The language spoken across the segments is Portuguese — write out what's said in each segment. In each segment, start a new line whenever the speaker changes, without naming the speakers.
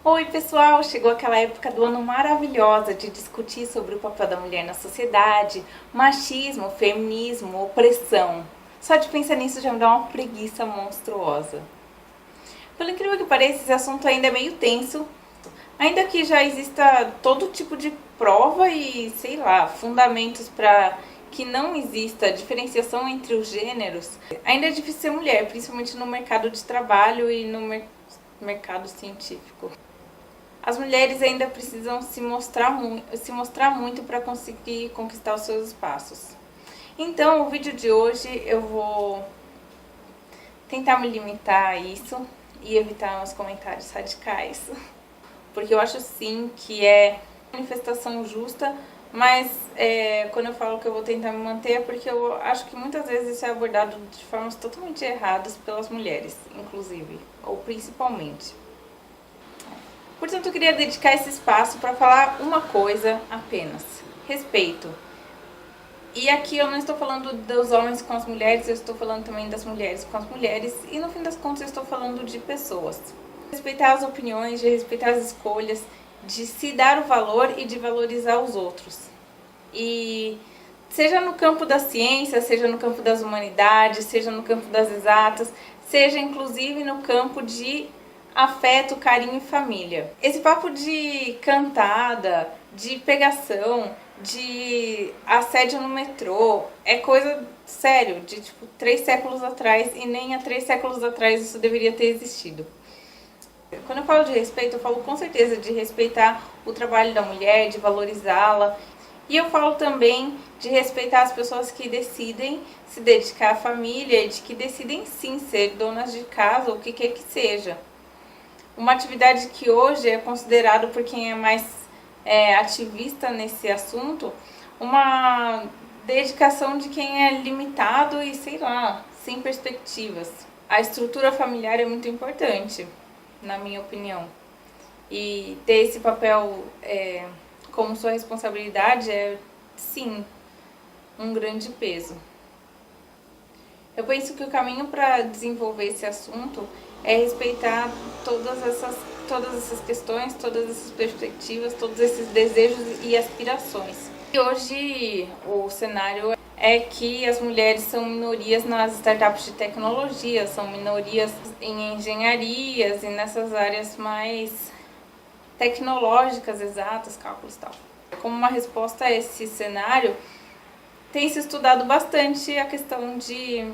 Oi pessoal, chegou aquela época do ano maravilhosa de discutir sobre o papel da mulher na sociedade, machismo, feminismo, opressão. Só de pensar nisso já me dá uma preguiça monstruosa. Pelo incrível que pareça, esse assunto ainda é meio tenso, ainda que já exista todo tipo de prova e, sei lá, fundamentos para que não exista diferenciação entre os gêneros. Ainda é difícil ser mulher, principalmente no mercado de trabalho e no mercado científico. As mulheres ainda precisam se mostrar muito para conseguir conquistar os seus espaços. Então, o vídeo de hoje eu vou tentar me limitar a isso e evitar uns comentários radicais, porque eu acho sim que é manifestação justa, mas quando eu falo que eu vou tentar me manter é porque eu acho que muitas vezes isso é abordado de formas totalmente erradas pelas mulheres, inclusive, ou principalmente. Portanto, eu queria dedicar esse espaço para falar uma coisa apenas: respeito. E aqui eu não estou falando dos homens com as mulheres, eu estou falando também das mulheres com as mulheres, e no fim das contas eu estou falando de pessoas. Respeitar as opiniões, de respeitar as escolhas, de se dar o valor e de valorizar os outros. E seja no campo da ciência, seja no campo das humanidades, seja no campo das exatas, seja inclusive no campo de afeto, carinho e família. Esse papo de cantada, de pegação, de assédio no metrô é coisa sério, de tipo 3 séculos atrás, e nem há 3 séculos atrás isso deveria ter existido. Quando eu falo de respeito, eu falo com certeza de respeitar o trabalho da mulher, de valorizá-la. E eu falo também de respeitar as pessoas que decidem se dedicar à família e de que decidem sim ser donas de casa ou o que quer que seja. Uma atividade que hoje é considerado por quem é mais ativista nesse assunto, uma dedicação de quem é limitado e, sei lá, sem perspectivas. A estrutura familiar é muito importante, na minha opinião. E ter esse papel como sua responsabilidade é, sim, um grande peso. Eu penso que o caminho para desenvolver esse assunto é respeitar todas essas questões, todas essas perspectivas, todos esses desejos e aspirações. E hoje o cenário é que as mulheres são minorias nas startups de tecnologia, são minorias em engenharias e nessas áreas mais tecnológicas, exatas, cálculos e tal. Como uma resposta a esse cenário, tem se estudado bastante a questão de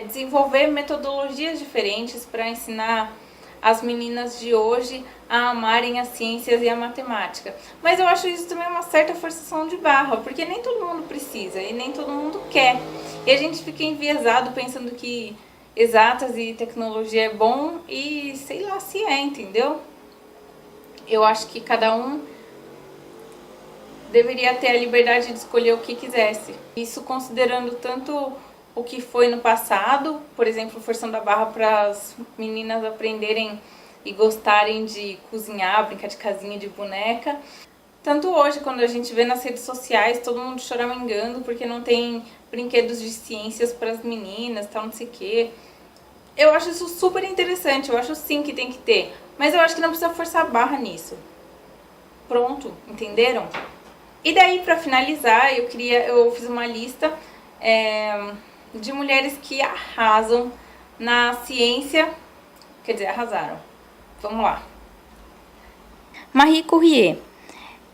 desenvolver metodologias diferentes para ensinar as meninas de hoje a amarem as ciências e a matemática. Mas eu acho isso também uma certa forçação de barra, porque nem todo mundo precisa e nem todo mundo quer. E a gente fica enviesado pensando que exatas e tecnologia é bom e sei lá se é, entendeu? Eu acho que cada um deveria ter a liberdade de escolher o que quisesse. Isso considerando tanto o que foi no passado, por exemplo, forçando a barra para as meninas aprenderem e gostarem de cozinhar, brincar de casinha de boneca. Tanto hoje, quando a gente vê nas redes sociais, todo mundo choramingando porque não tem brinquedos de ciências para as meninas, tal, não sei o quê. Eu acho isso super interessante, eu acho sim que tem que ter, mas eu acho que não precisa forçar a barra nisso. Pronto, entenderam? E daí, para finalizar, eu fiz uma lista de mulheres que arrasam na ciência, quer dizer, arrasaram. Vamos lá. Marie Curie.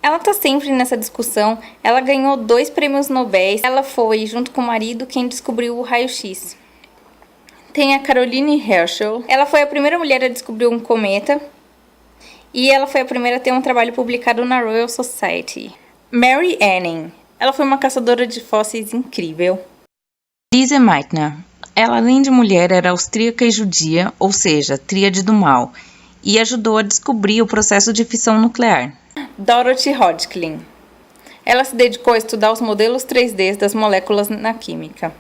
Ela tá sempre nessa discussão, ela ganhou 2 prêmios Nobel, ela foi, junto com o marido, quem descobriu o raio-x. Tem a Caroline Herschel, ela foi a primeira mulher a descobrir um cometa, e ela foi a primeira a ter um trabalho publicado na Royal Society. Mary Anning, ela foi uma caçadora de fósseis incrível. Lise Meitner, ela além de mulher era austríaca e judia, ou seja, tríade do mal, e ajudou a descobrir o processo de fissão nuclear. Dorothy Hodgkin, ela se dedicou a estudar os modelos 3D das moléculas na química.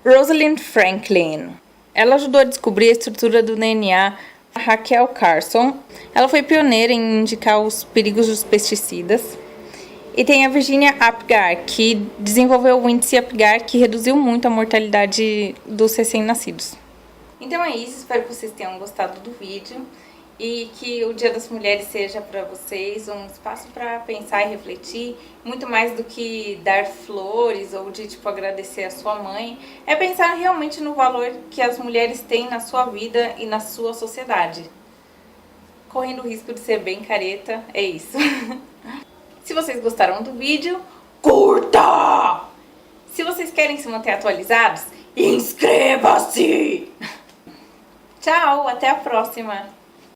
Rosalind Franklin, ela ajudou a descobrir a estrutura do DNA. Raquel Carson, ela foi pioneira em indicar os perigos dos pesticidas. E tem a Virginia Apgar, que desenvolveu o índice Apgar, que reduziu muito a mortalidade dos recém-nascidos. Então é isso, espero que vocês tenham gostado do vídeo e que o Dia das Mulheres seja para vocês um espaço para pensar e refletir, muito mais do que dar flores ou de tipo agradecer a sua mãe, é pensar realmente no valor que as mulheres têm na sua vida e na sua sociedade. Correndo o risco de ser bem careta, é isso. Se vocês gostaram do vídeo, curta! Se vocês querem se manter atualizados, inscreva-se! Tchau, até a próxima!